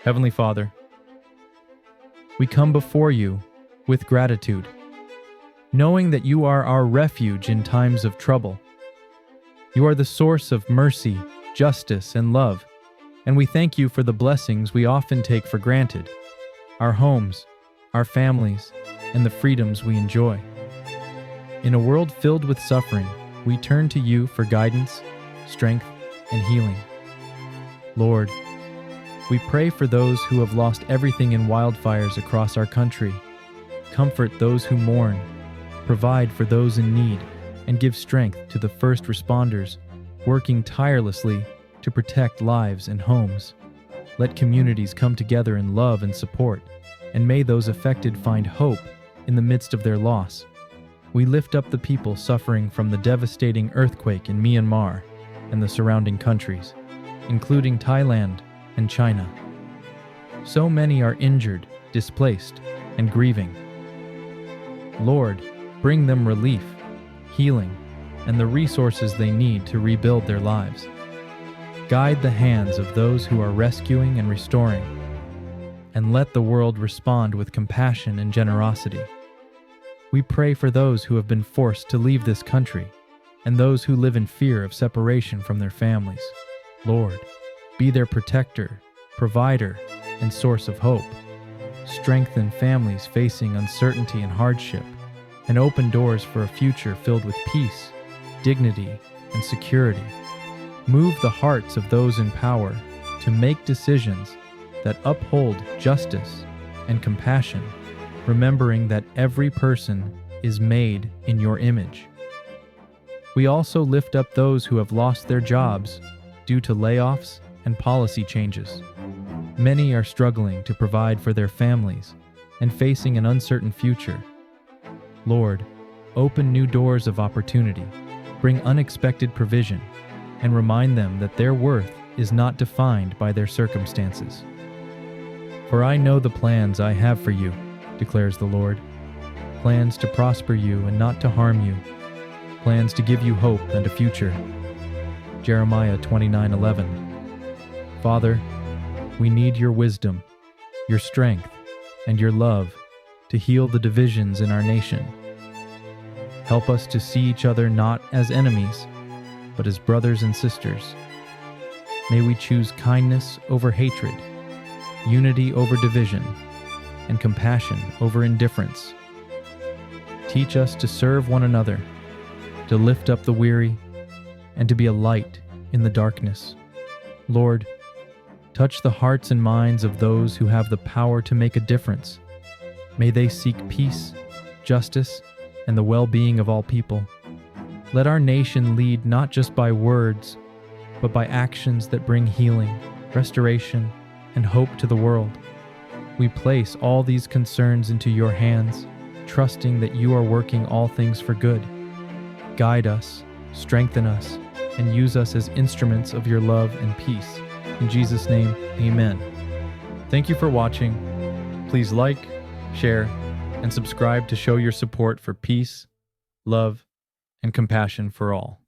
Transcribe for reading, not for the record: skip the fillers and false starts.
Heavenly Father, we come before you with gratitude, knowing that you are our refuge in times of trouble. You are the source of mercy, justice, and love, and we thank you for the blessings we often take for granted, our homes, our families, and the freedoms we enjoy. In a world filled with suffering, we turn to you for guidance, strength, and healing. Lord, we pray for those who have lost everything in wildfires across our country. Comfort those who mourn, provide for those in need, and give strength to the first responders working tirelessly to protect lives and homes. Let communities come together in love and support, and may those affected find hope in the midst of their loss. We lift up the people suffering from the devastating earthquake in Myanmar and the surrounding countries, including Thailand and China. So many are injured, displaced, and grieving. Lord, bring them relief, healing, and the resources they need to rebuild their lives. Guide the hands of those who are rescuing and restoring, and let the world respond with compassion and generosity. We pray for those who have been forced to leave this country, and those who live in fear of separation from their families. Lord, be their protector, provider, and source of hope. Strengthen families facing uncertainty and hardship, and open doors for a future filled with peace, dignity, and security. Move the hearts of those in power to make decisions that uphold justice and compassion, remembering that every person is made in your image. We also lift up those who have lost their jobs due to layoffs and policy changes. Many are struggling to provide for their families and facing an uncertain future. Lord, open new doors of opportunity, bring unexpected provision, and remind them that their worth is not defined by their circumstances. For I know the plans I have for you, declares the Lord, plans to prosper you and not to harm you, plans to give you hope and a future. Jeremiah 29:11. Father, we need your wisdom, your strength, and your love to heal the divisions in our nation. Help us to see each other not as enemies, but as brothers and sisters. May we choose kindness over hatred, unity over division, and compassion over indifference. Teach us to serve one another, to lift up the weary, and to be a light in the darkness. Lord, touch the hearts and minds of those who have the power to make a difference. May they seek peace, justice, and the well-being of all people. Let our nation lead not just by words, but by actions that bring healing, restoration, and hope to the world. We place all these concerns into your hands, trusting that you are working all things for good. Guide us, strengthen us, and use us as instruments of your love and peace. In Jesus' name, amen. Thank you for watching. Please like, share, and subscribe to show your support for peace, love, and compassion for all.